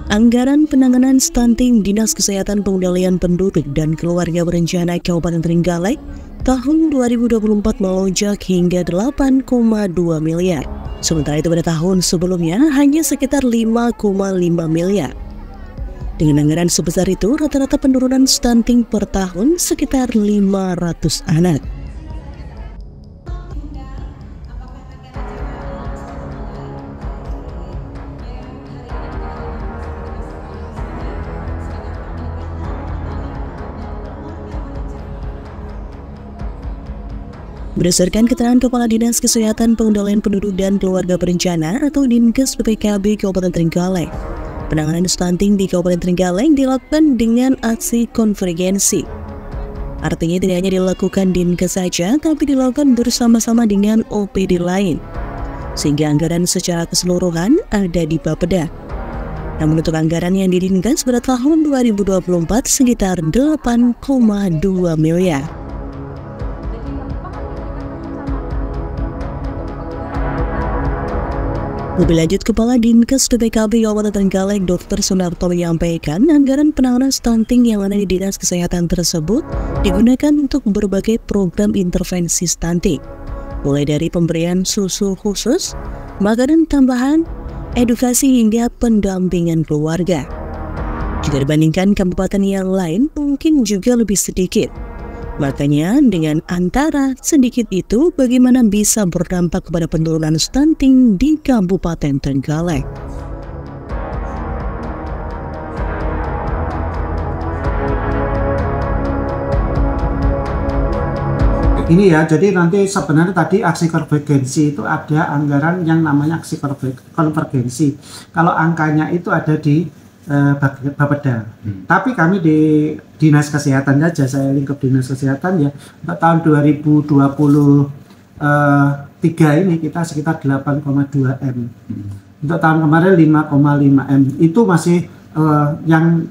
Anggaran penanganan stunting Dinas Kesehatan Pengendalian Penduduk dan Keluarga Berencana Kabupaten Trenggalek tahun 2024 melonjak hingga 8,2 miliar. Sementara itu pada tahun sebelumnya hanya sekitar 5,5 miliar. Dengan anggaran sebesar itu, rata-rata penurunan stunting per tahun sekitar 500 anak. Berdasarkan keterangan Kepala Dinas Kesehatan Pengendalian Penduduk dan Keluarga Berencana atau Dinkes PPKB Kabupaten Trenggalek, penanganan stunting di Kabupaten Trenggalek dilakukan dengan aksi konvergensi. Artinya tidak hanya dilakukan Dinkes saja, tapi dilakukan bersama-sama dengan OPD lain, sehingga anggaran secara keseluruhan ada di Bapeda. Namun untuk anggaran yang di Dinkes pada tahun 2024 sekitar 8,2 miliar. Lebih lanjut, Kepala Dinkes PPKB Kabupaten Trenggalek Dr. Sunarto menyampaikan anggaran penanganan stunting yang ada di Dinas Kesehatan tersebut digunakan untuk berbagai program intervensi stunting, mulai dari pemberian susu khusus, makanan tambahan, edukasi hingga pendampingan keluarga. Jika dibandingkan kabupaten yang lain mungkin juga lebih sedikit. Makanya dengan antara sedikit itu bagaimana bisa berdampak kepada penurunan stunting di Kabupaten Trenggalek. Ini ya, jadi nanti sebenarnya tadi aksi konvergensi itu ada anggaran yang namanya aksi konvergensi. Kalau angkanya itu ada di Bapeda. Tapi kami di Dinas Kesehatan saja, saya lingkup Dinas Kesehatan ya, untuk tahun 2023 ini kita sekitar 8,2 M. Untuk tahun kemarin 5,5 M. Itu masih yang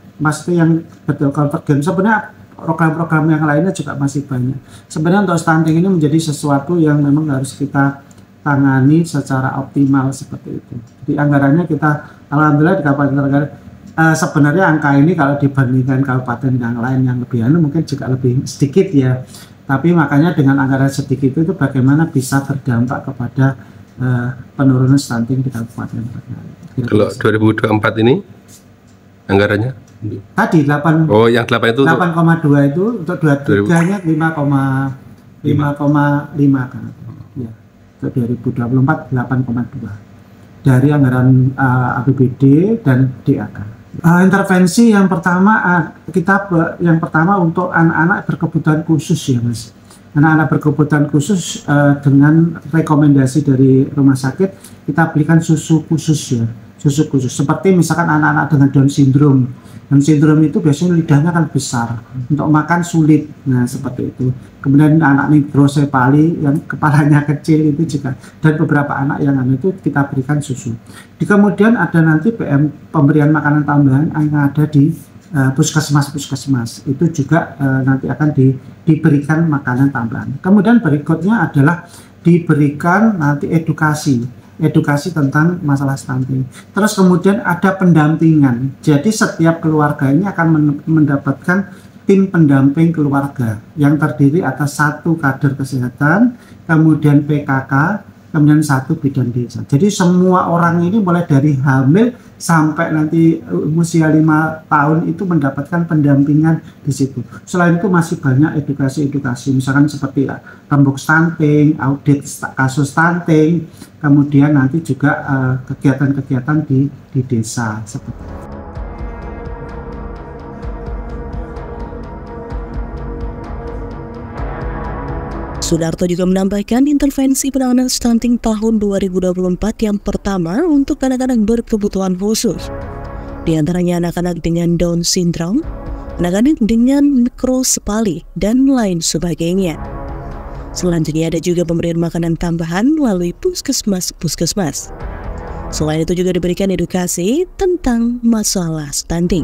betul konvergen. Sebenarnya program-program yang lainnya juga masih banyak. Sebenarnya untuk stunting ini menjadi sesuatu yang memang harus kita tangani secara optimal seperti itu. Jadi anggarannya kita alhamdulillah di Kabupaten Trenggalek sebenarnya angka ini kalau dibandingkan kabupaten yang lain yang lebih mungkin juga lebih sedikit ya. Tapi makanya dengan anggaran sedikit itu bagaimana bisa berdampak kepada penurunan stunting di Kabupaten Trenggalek. Kalau 2024 ini anggarannya? Tadi 8. Oh, yang 8 itu 8,2 itu untuk 23-nya 5,5 kan. Ya. Untuk 2024 8,2 dari anggaran APBD dan DAK. Intervensi yang pertama yang pertama untuk anak-anak berkebutuhan khusus ya Mas. Anak-anak berkebutuhan khusus dengan rekomendasi dari rumah sakit kita berikan susu khusus ya, susu khusus. Seperti misalkan anak-anak dengan Down syndrome. Down syndrome itu biasanya lidahnya kan besar, untuk makan sulit. Nah seperti itu. Kemudian anak mikrosepali yang kepalanya kecil itu juga, dan beberapa anak yang itu kita berikan susu. Kemudian ada nanti pemberian makanan tambahan yang ada di puskesmas itu juga nanti akan diberikan makanan tambahan. Kemudian berikutnya adalah diberikan nanti edukasi tentang masalah stunting. Terus kemudian ada pendampingan. Jadi setiap keluarga ini akan mendapatkan tim pendamping keluarga yang terdiri atas 1 kader kesehatan, kemudian PKK, kemudian 1 bidan desa. Jadi semua orang ini mulai dari hamil sampai nanti usia 5 tahun itu mendapatkan pendampingan di situ. Selain itu masih banyak edukasi, misalkan seperti rembuk stunting, audit kasus stunting, kemudian nanti juga kegiatan-kegiatan di desa seperti itu. Sunarto juga menambahkan intervensi penanganan stunting tahun 2024 yang pertama untuk anak-anak berkebutuhan khusus. Di antaranya anak-anak dengan Down syndrome, anak-anak dengan mikrosepali, dan lain sebagainya. Selanjutnya ada juga pemberian makanan tambahan melalui puskesmas. Selain itu juga diberikan edukasi tentang masalah stunting.